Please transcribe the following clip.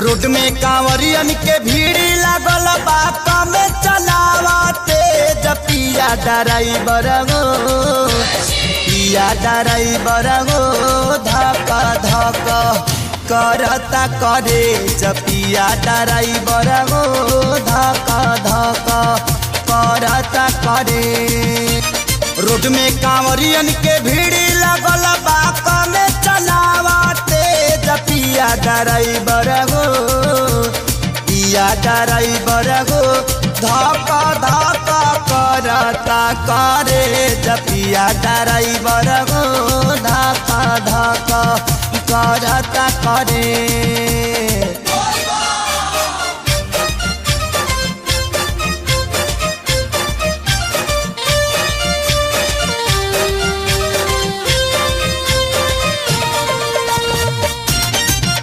Road में कांवरियन के भीड़ लागल बा कमे चलावते पिया ड्राइवर गो पिया ड्राइवर गो धक धक करता करे पिया ड्राइवर गो धक धक करता करे। रोड में कांवरियन के भीड़ लागल बा कमे चलावते पिया ड्राइवर गो पिया ड्राइवर गो धक धक करता करे पिया ड्राइवर गो धक धक करता करे।